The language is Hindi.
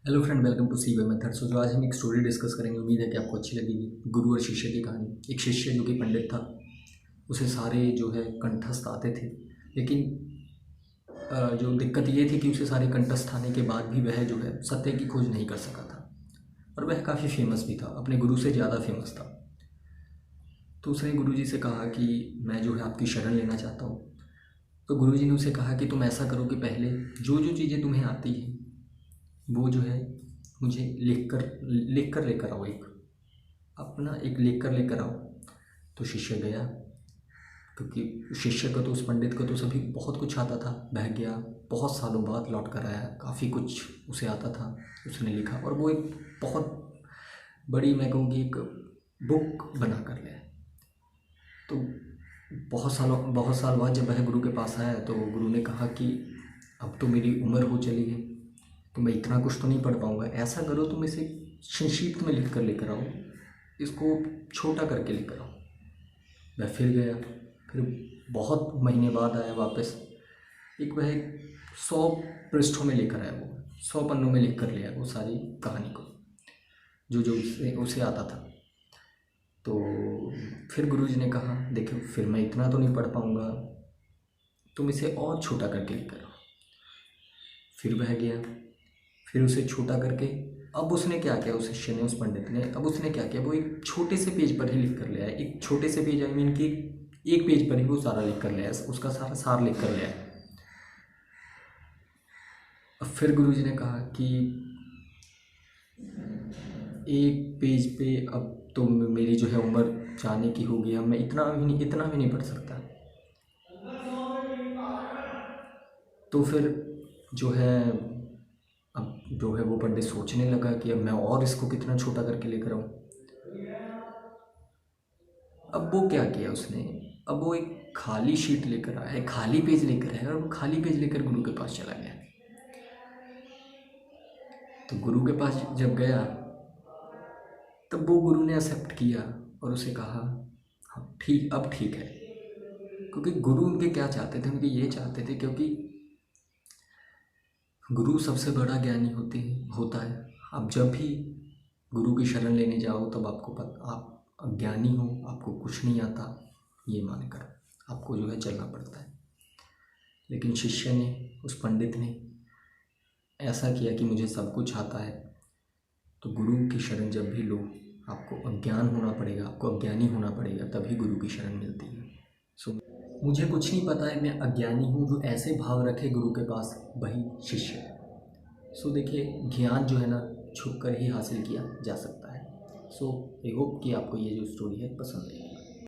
Hello friend, welcome to sea way method. So जो आज हम एक स्टोरी डिस्कस करेंगे, उम्मीद है कि आपको अच्छी लगेगी। गुरु और शिष्य की कहानी। एक शिष्य जो कि पंडित था, उसे सारे जो है कंठस्थ आते थे, लेकिन जो दिक्कत ये थी कि उसे सारे कंठस्थ आने के बाद भी वह जो है सत्य की खोज नहीं कर सका था। और वह काफ़ी फेमस भी था, अपने गुरु से ज़्यादा फेमस था। तो उसने गुरु जी से कहा कि मैं जो है आपकी शरण लेना चाहता हूँ। तो गुरु जी ने उसे कहा कि तुम ऐसा करो कि पहले जो जो चीज़ें तुम्हें आती हैं वो जो है मुझे लिख कर लेकर आओ। एक लिख कर लेकर आओ। तो शिष्य गया, क्योंकि शिष्य को तो, उस पंडित को तो सभी बहुत कुछ आता था। बह गया, बहुत सालों बाद लौट कर आया, काफ़ी कुछ उसे आता था। उसने लिखा और वो एक बहुत बड़ी, मैं कहूँगी, एक बुक बना कर ले। तो बहुत साल बाद जब वह गुरु के पास आया तो गुरु ने कहा कि अब तो मेरी उम्र हो चली है, तो मैं इतना कुछ तो नहीं पढ़ पाऊँगा। ऐसा करो, तुम इसे संक्षिप्त में लिख कर लेकर आओ, इसको छोटा करके लेकर आओ। मैं फिर गया, फिर बहुत महीने बाद आया वापस। वह 100 पृष्ठों में लेकर आया, वो 100 पन्नों में लिख कर ले आया वो सारी कहानी को, जो जो उसे आता था। तो फिर गुरुजी ने कहा, देखो फिर मैं इतना तो नहीं पढ़ पाऊँगा, तुम इसे और छोटा करके लेकर आओ। फिर वह गया, फिर उसे छोटा करके, अब उसने क्या किया, उस शिष्य ने, उस पंडित ने, अब उसने क्या किया, वो एक छोटे से पेज पर ही लिख कर ले आया। एक छोटे से पेज, आई मीन कि एक पेज पर ही वो सारा लिख कर ले आया, उसका सारा सार लिख कर ले आया। अब फिर गुरुजी ने कहा कि एक पेज पे अब तो मेरी जो है उम्र जाने की होगी, अब मैं इतना भी नहीं पढ़ सकता। तो फिर जो है, अब जो है वो पंडित सोचने लगा कि अब मैं और इसको कितना छोटा करके लेकर आऊँ। अब वो क्या किया उसने, अब वो एक खाली शीट लेकर आया, एक खाली पेज लेकर आया, और वो खाली पेज लेकर गुरु के पास चला गया। तो गुरु के पास जब गया, तब वो गुरु ने एक्सेप्ट किया और उसे कहा, हाँ ठीक, अब ठीक है। क्योंकि गुरु उनके क्या चाहते थे, उनके ये चाहते थे, क्योंकि गुरु सबसे बड़ा ज्ञानी होता है। आप जब भी गुरु की शरण लेने जाओ, तब आपको आप अज्ञानी हो, आपको कुछ नहीं आता, ये मानकर आपको जो है चलना पड़ता है। लेकिन शिष्य ने, उस पंडित ने ऐसा किया कि मुझे सब कुछ आता है। तो गुरु की शरण जब भी लो, आपको अज्ञान होना पड़ेगा, आपको अज्ञानी होना पड़ेगा, तभी गुरु की शरण मिलती है। सो मुझे कुछ नहीं पता है, मैं अज्ञानी हूँ, जो ऐसे भाव रखे गुरु के पास, वही शिष्य है। सो देखिए, ज्ञान जो है ना, छुप कर ही हासिल किया जा सकता है। सो आई होप कि आपको ये जो स्टोरी है पसंद आई।